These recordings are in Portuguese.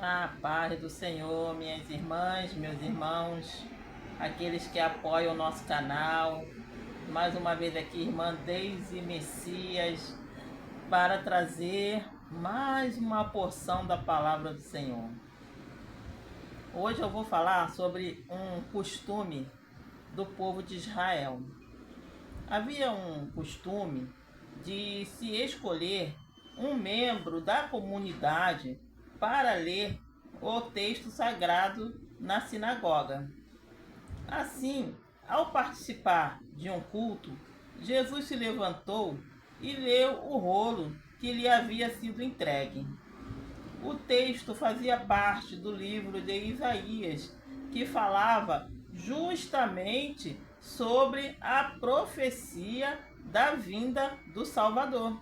A paz do Senhor, minhas irmãs, meus irmãos, aqueles que apoiam o nosso canal. Mais uma vez aqui, irmã Deise Messias, para trazer mais uma porção da palavra do Senhor. Hoje eu vou falar sobre um costume do povo de Israel. Havia um costume de se escolher um membro da comunidade para ler o texto sagrado na sinagoga. Assim, ao participar de um culto, Jesus se levantou e leu o rolo que lhe havia sido entregue. O texto fazia parte do livro de Isaías, que falava justamente sobre a profecia da vinda do Salvador.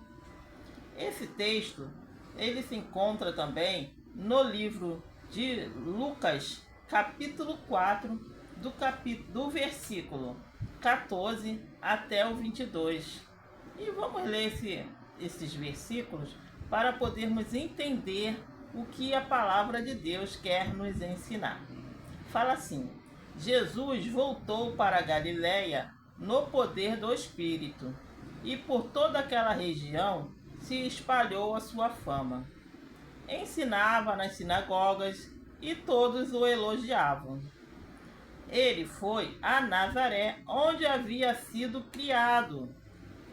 Esse texto, ele se encontra também no livro de Lucas, capítulo 4, do versículo 14 até o 22. E vamos ler esses versículos para podermos entender o que a palavra de Deus quer nos ensinar. Fala assim: Jesus voltou para a Galiléia no poder do Espírito, e por toda aquela região se espalhou a sua fama. Ensinava nas sinagogas e todos o elogiavam. Ele foi a Nazaré, onde havia sido criado,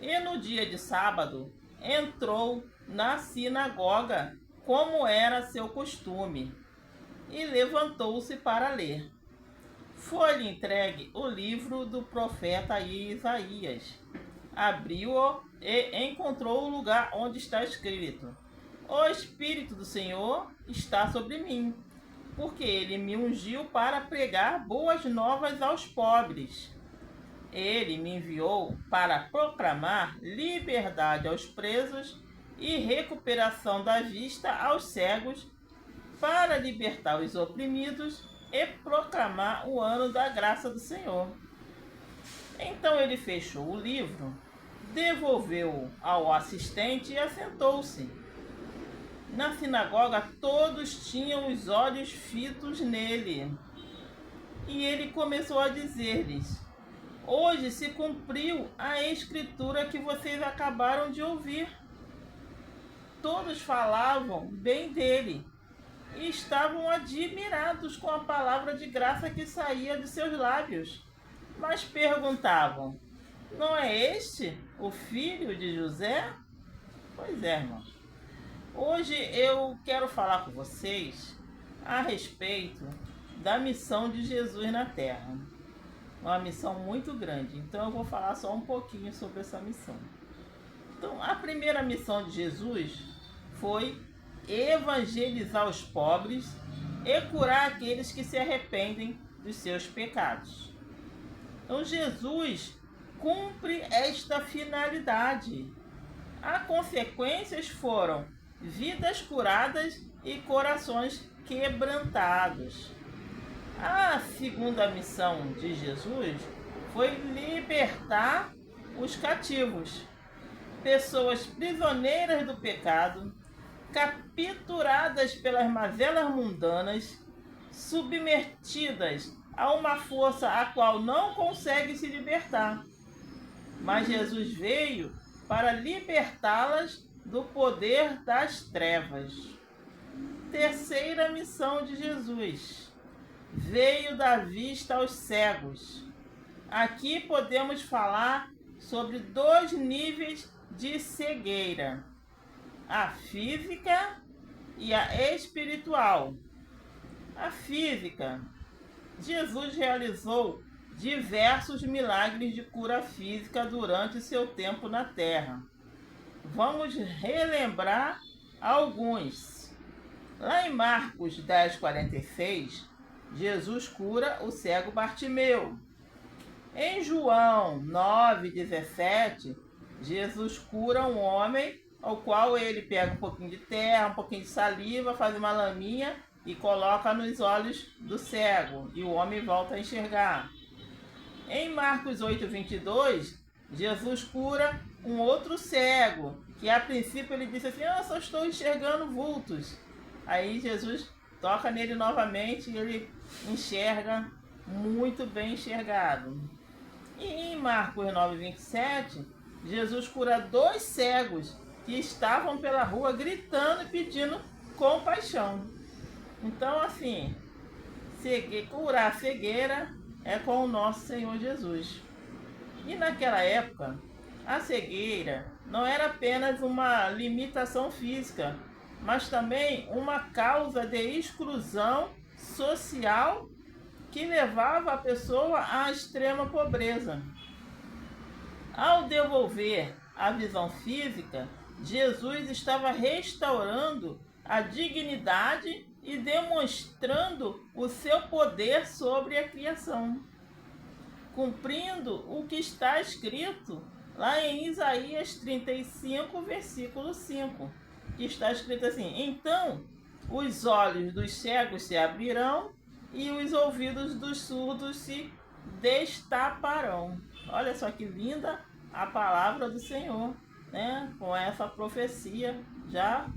e no dia de sábado entrou na sinagoga, como era seu costume, e levantou-se para ler. Foi-lhe entregue o livro do profeta Isaías. Abriu-o e encontrou o lugar onde está escrito: O Espírito do Senhor está sobre mim, porque ele me ungiu para pregar boas novas aos pobres. Ele me enviou para proclamar liberdade aos presos e recuperação da vista aos cegos, para libertar os oprimidos e proclamar o ano da graça do Senhor. Então ele fechou o livro, devolveu-o ao assistente e assentou-se. Na sinagoga todos tinham os olhos fitos nele. E ele começou a dizer-lhes: Hoje se cumpriu a escritura que vocês acabaram de ouvir. Todos falavam bem dele e estavam admirados com a palavra de graça que saía de seus lábios. Mas perguntavam: Não é este o filho de José? Pois é, irmãos. Hoje eu quero falar com vocês a respeito da missão de Jesus na Terra. Uma missão muito grande, então eu vou falar só um pouquinho sobre essa missão. Então, a primeira missão de Jesus foi evangelizar os pobres e curar aqueles que se arrependem dos seus pecados. Então, Jesus cumpre esta finalidade. As consequências foram vidas curadas e corações quebrantados. A segunda missão de Jesus foi libertar os cativos, pessoas prisioneiras do pecado, capturadas pelas mazelas mundanas, submetidas a uma força a qual não consegue se libertar. Mas Jesus veio para libertá-las do poder das trevas. Terceira missão de Jesus: veio dar vista aos cegos. Aqui podemos falar sobre dois níveis de cegueira: a física e a espiritual. A física: Jesus realizou diversos milagres de cura física durante seu tempo na Terra. Vamos relembrar alguns. Lá em Marcos 10:46, Jesus cura o cego Bartimeu. Em João 9:17, Jesus cura um homem ao qual ele pega um pouquinho de terra, um pouquinho de saliva, faz uma laminha e coloca nos olhos do cego, e o homem volta a enxergar. Em Marcos 8:22, Jesus cura um outro cego, que a princípio ele disse assim: eu só estou enxergando vultos. Aí Jesus toca nele novamente e ele enxerga muito bem enxergado. E em Marcos 9:27, Jesus cura 2 cegos que estavam pela rua gritando e pedindo compaixão. Então, assim, curar a cegueira é com o nosso Senhor Jesus. E naquela época, a cegueira não era apenas uma limitação física, mas também uma causa de exclusão social que levava a pessoa à extrema pobreza. Ao devolver a visão física, Jesus estava restaurando a dignidade e demonstrando o seu poder sobre a criação, cumprindo o que está escrito lá em Isaías 35, versículo 5, que está escrito assim: então os olhos dos cegos se abrirão e os ouvidos dos surdos se destaparão. Olha só que linda a palavra do Senhor, né? Com essa profecia já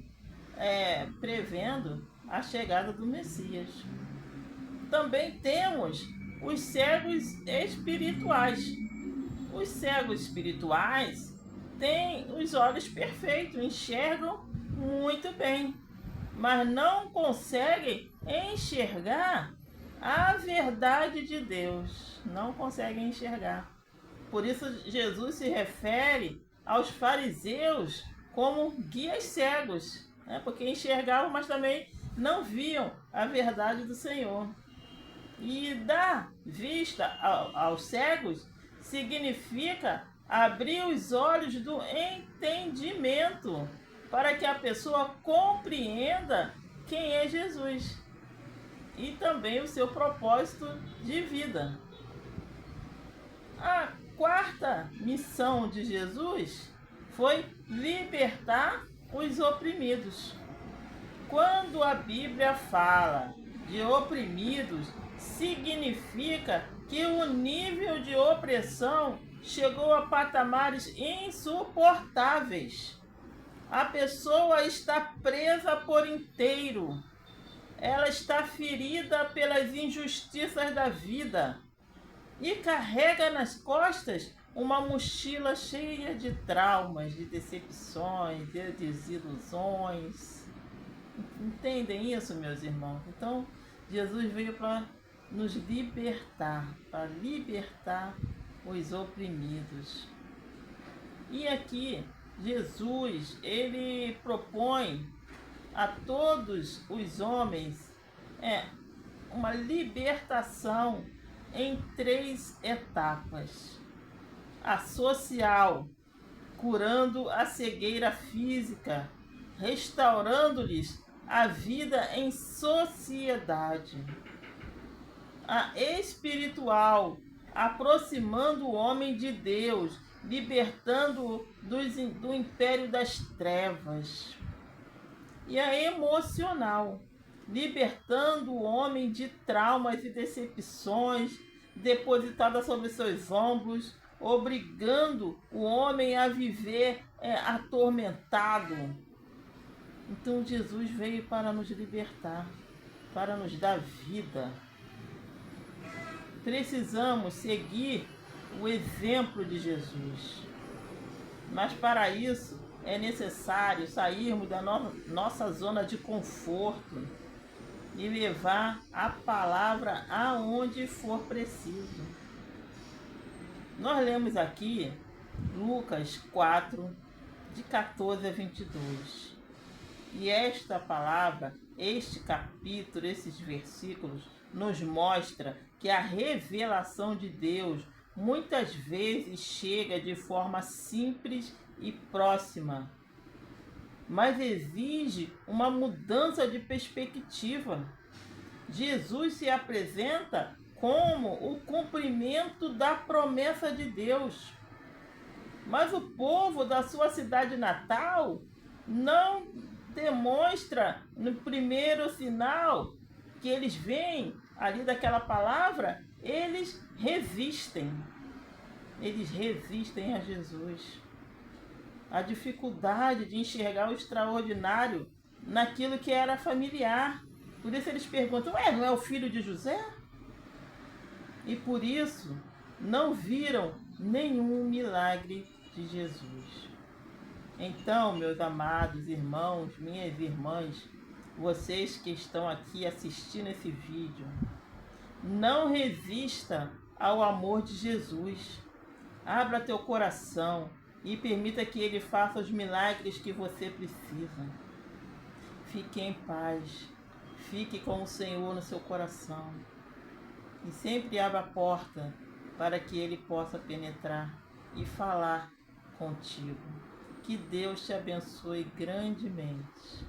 prevendo a chegada do Messias. Também temos os cegos espirituais. Os cegos espirituais têm os olhos perfeitos, enxergam muito bem, mas não conseguem enxergar a verdade de Deus. Não conseguem enxergar. Por isso Jesus se refere aos fariseus como guias cegos, né? Porque enxergavam, mas também não viam a verdade do Senhor. E dar vista aos cegos significa abrir os olhos do entendimento para que a pessoa compreenda quem é Jesus e também o seu propósito de vida. A quarta missão de Jesus foi libertar os oprimidos. Quando a Bíblia fala de oprimidos, significa que o nível de opressão chegou a patamares insuportáveis. A pessoa está presa por inteiro. Ela está ferida pelas injustiças da vida e carrega nas costas uma mochila cheia de traumas, de decepções, de desilusões. Entendem isso, meus irmãos? Então, Jesus veio para nos libertar, para libertar os oprimidos. E aqui, Jesus, ele propõe a todos os homens uma libertação em 3 etapas. A social, curando a cegueira física, restaurando-lhes a vida em sociedade. A espiritual, aproximando o homem de Deus, libertando-o do império das trevas. E a emocional, libertando o homem de traumas e decepções depositadas sobre seus ombros, obrigando o homem a viver atormentado. Então Jesus veio para nos libertar, para nos dar vida. Precisamos seguir o exemplo de Jesus. Mas para isso é necessário sairmos da nossa zona de conforto e levar a palavra aonde for preciso. Nós lemos aqui Lucas 4, de 14 a 22. E esta palavra, este capítulo, esses versículos, nos mostra que a revelação de Deus muitas vezes chega de forma simples e próxima, mas exige uma mudança de perspectiva. Jesus se apresenta como o cumprimento da promessa de Deus, mas o povo da sua cidade natal não demonstra no primeiro sinal que eles veem ali daquela palavra, eles resistem a Jesus. A dificuldade de enxergar o extraordinário naquilo que era familiar. Por isso eles perguntam, ué, não é o filho de José? E por isso não viram nenhum milagre de Jesus. Então, meus amados irmãos, minhas irmãs, vocês que estão aqui assistindo esse vídeo, não resista ao amor de Jesus. Abra teu coração e permita que Ele faça os milagres que você precisa. Fique em paz. Fique com o Senhor no seu coração. E sempre abra a porta para que Ele possa penetrar e falar contigo. Que Deus te abençoe grandemente.